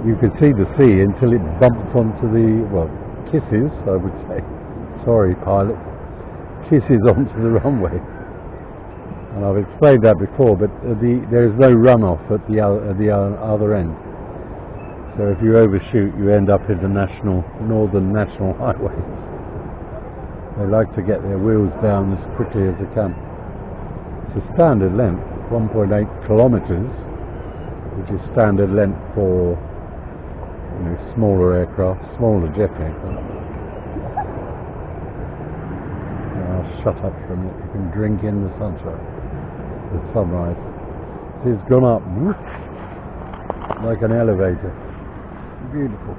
you could see the sea until it bumped onto the, well, kisses, I would say. Sorry, pilot. Kisses onto the runway. And I've explained that before, but there is no runoff at the other end. So if you overshoot, you end up in the northern national highway. They like to get their wheels down as quickly as they can. It's a standard length, 1.8 kilometers, which is standard length for smaller aircraft, smaller jet aircraft. I'll shut up for a minute. You can drink in the sunshine, the sunrise. It's gone up whoop, like an elevator. Beautiful.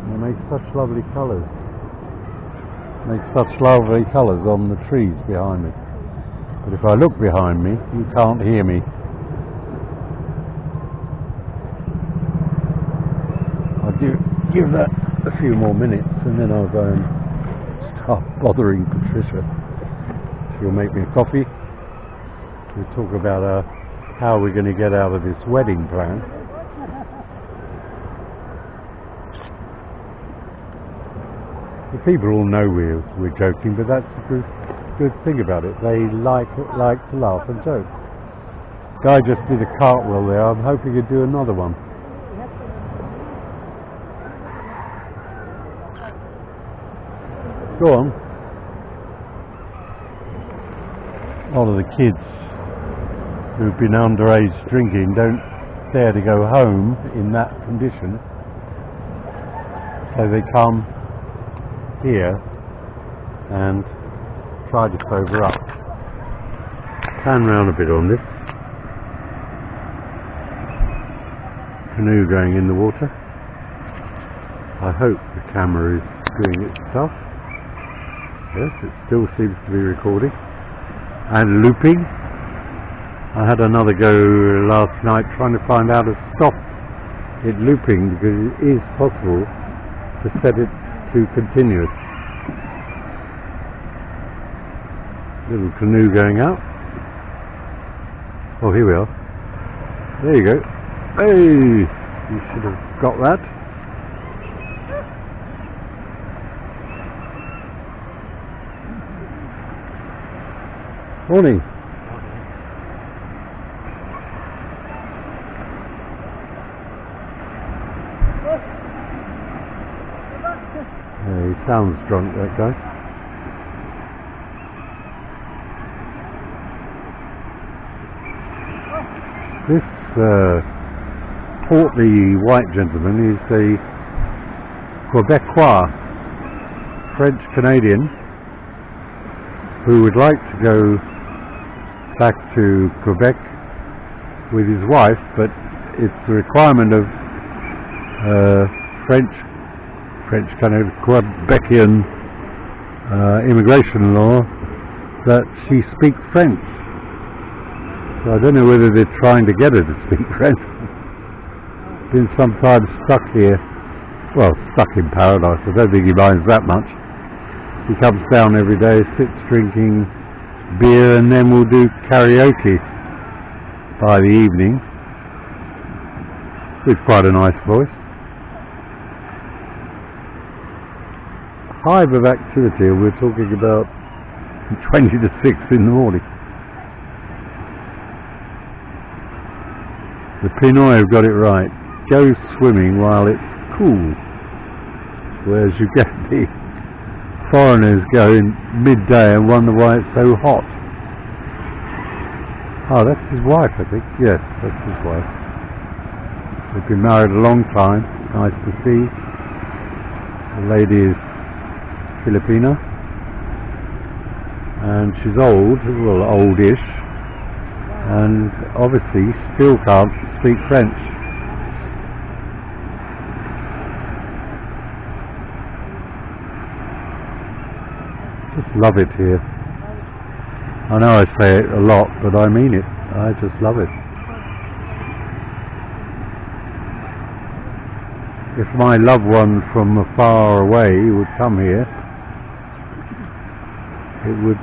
And it makes such lovely colours. Makes such lovely colours on the trees behind me. But if I look behind me, you can't hear me. I'll give that a few more minutes and then I'll go and start bothering Patricia. She'll make me a coffee. We'll talk about how we're going to get out of this wedding plan. The people all know we're joking, but that's the good thing about it. They like to laugh and joke. Guy just did a cartwheel there. I'm hoping he'll do another one. Go on. All of the kids who've been underage drinking don't dare to go home in that condition, so they come here and try to sober up. Turn round a bit on this. Canoe going in the water. I hope the camera is doing its stuff. Yes, it still seems to be recording and looping. I had another go last night trying to find out how to stop it looping, because it is possible to set it to continuous. Little canoe going out. Oh, here we are. There you go. Hey! You should have got that. Morning. He sounds drunk, that guy. This portly white gentleman is a Quebecois, French-Canadian, who would like to go back to Quebec with his wife, but it's the requirement of French kind of Quebecian immigration law that she speaks French. So I don't know whether they're trying to get her to speak French. Been sometimes stuck here, well, stuck in paradise. I don't think he minds that much. He comes down every day, sits drinking beer, and then we'll do karaoke by the evening. With quite a nice voice. Hive of activity, we're talking about 20 to 6 in the morning. The Pinoy have got it right. Go swimming while it's cool, whereas you get the foreigners going midday and wonder why it's so hot. Oh, that's his wife, I think. Yes, that's his wife. They've been married a long time. Nice to see. The lady is Filipina, and she's old, well, oldish, and obviously still can't speak French. Just love it here. I know I say it a lot, but I mean it. I just love it. If my loved one from far away would come here, it would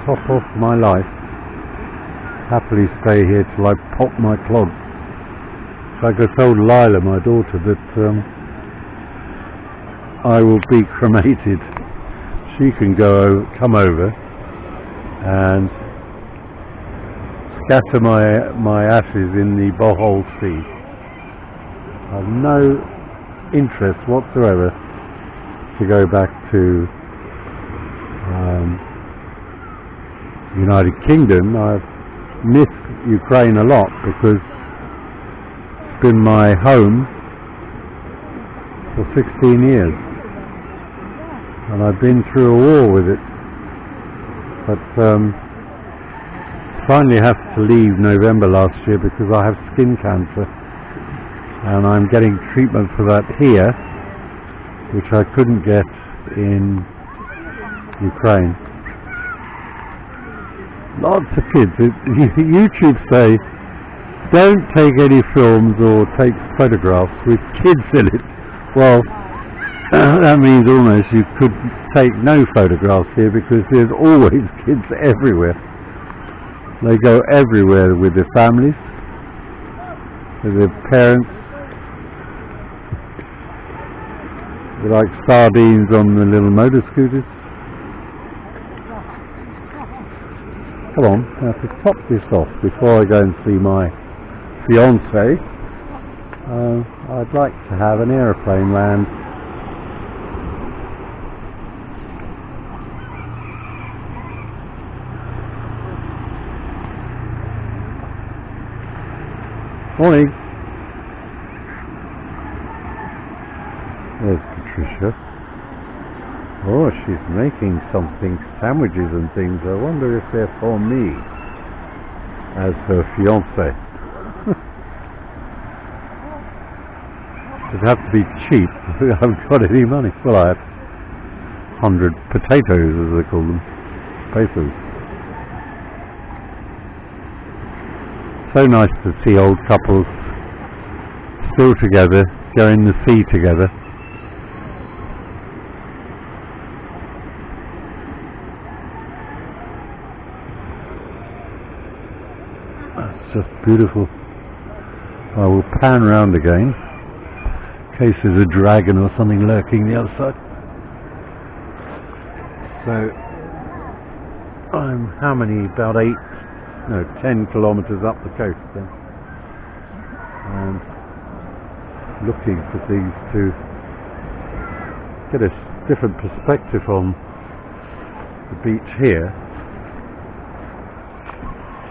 top off my life. happily stay here till I pop my clogs. Like I told Lila, my daughter, that I will be cremated. She can come over and scatter my ashes in the Bohol Sea. I have no interest whatsoever to go back to United Kingdom. I've missed Ukraine a lot because it's been my home for 16 years and I've been through a war with it, but finally have to leave November last year because I have skin cancer and I'm getting treatment for that here, which I couldn't get in Ukraine. Lots of kids. YouTube say don't take any films or take photographs with kids in it. Well, that means almost you could take no photographs here because there's always kids everywhere. They go everywhere with their families, with their parents. They're like sardines on the little motor scooters. Come on, now to top this off before I go and see my fiancée, I'd like to have an aeroplane land. Morning. There's Patricia. Oh, she's making something, sandwiches and things. I wonder if they're for me as her fiancé. It'd have to be cheap. I haven't got any money. Well, I have 100 potatoes, as they call them. Pesos. So nice to see old couples still together, going to sea together. That's just beautiful. I will pan round again in case there's a dragon or something lurking the other side. So I'm how many? About 10 kilometres up the coast then, and looking for things to get a different perspective on the beach here.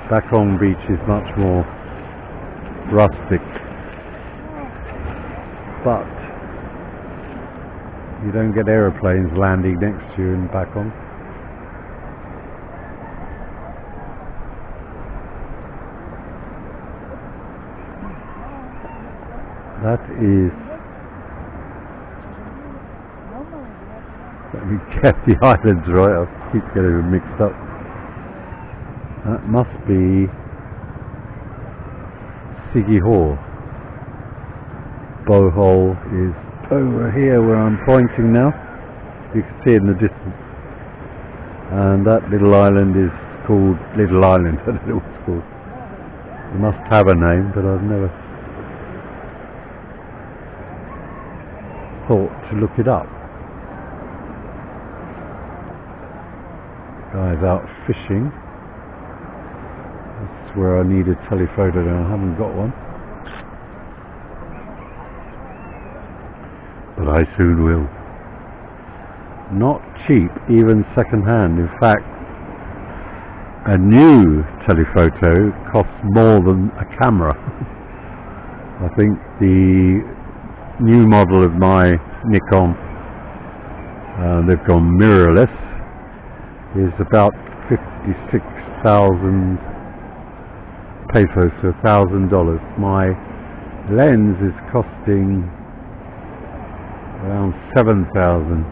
Bakong Beach is much more rustic, but you don't get aeroplanes landing next to you in Bakong. That is, let me get the islands right, I keep getting them mixed up. That must be Sigihor. Bohol is over here where I'm pointing now. You can see it in the distance. And that little island is called Little Island. I don't know what it's called. It must have a name, but I've never thought to look it up. Guys out fishing. That's where I need a telephoto now. I haven't got one, but I soon will. Not cheap, even second hand. In fact, a new telephoto costs more than a camera. I think the new model of my Nikon, they've gone mirrorless, is about 56,000 pesos, so $1,000. My lens is costing around 7,000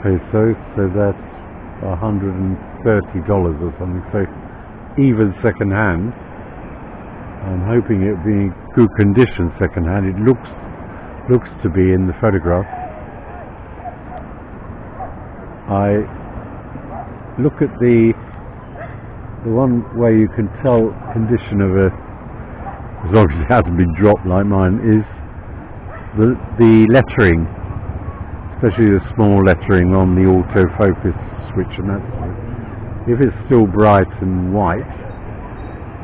pesos, so that's $130 or something. So even second hand, I'm hoping it'll be in good condition second hand. It looks to be in the photograph. I look at the the one way you can tell condition of a, as long as it hasn't been dropped like mine, is the lettering, especially the small lettering on the autofocus switch and that sort of. If it's still bright and white,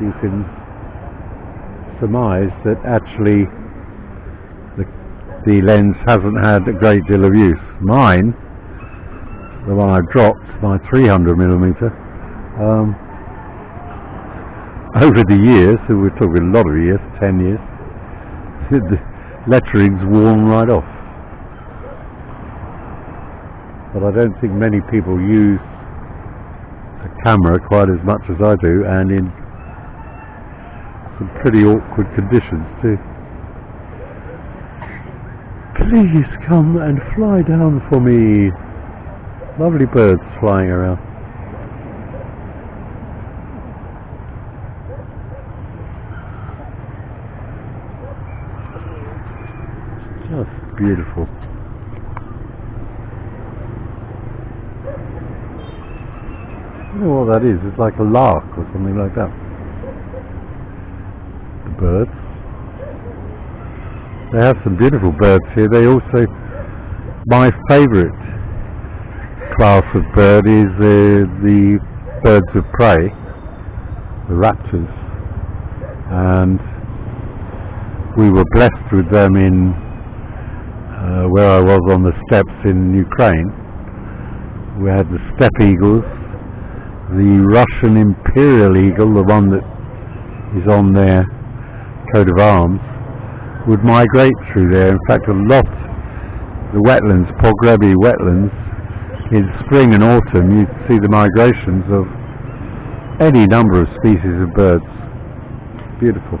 you can surmise that actually the lens hasn't had a great deal of use. Mine, the one I dropped, my 300mm, over the years, so we're talking a lot of years, 10 years, the lettering's worn right off. But I don't think many people use a camera quite as much as I do, and in some pretty awkward conditions too. Please come and fly down for me. Lovely birds flying around. Just beautiful. I don't know what that is. It's like a lark or something like that. The birds. They have some beautiful birds here. They also, my favourite class of bird is the birds of prey, the raptors, and we were blessed with them in where I was on the steppes in Ukraine. We had the steppe eagles, the Russian imperial eagle, the one that is on their coat of arms, would migrate through there. In fact, a lot, the wetlands, Pogrebi wetlands, in spring and autumn you'd see the migrations of any number of species of birds. Beautiful.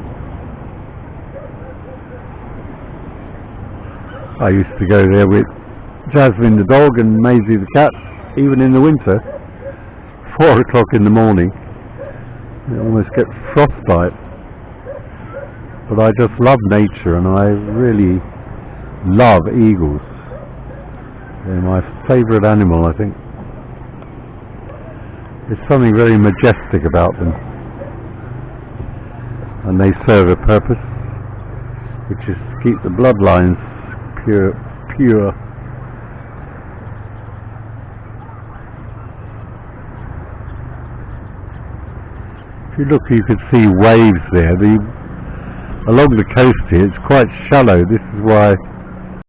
I used to go there with Jasmine the dog and Maisie the cat, even in the winter, 4 o'clock in the morning. You almost get frostbite. But I just love nature, and I really love eagles. They're my favourite animal, I think. There's something very majestic about them. And they serve a purpose, which is to keep the bloodlines pure. If you look, you could see waves there. Along the coast here, it's quite shallow. This is why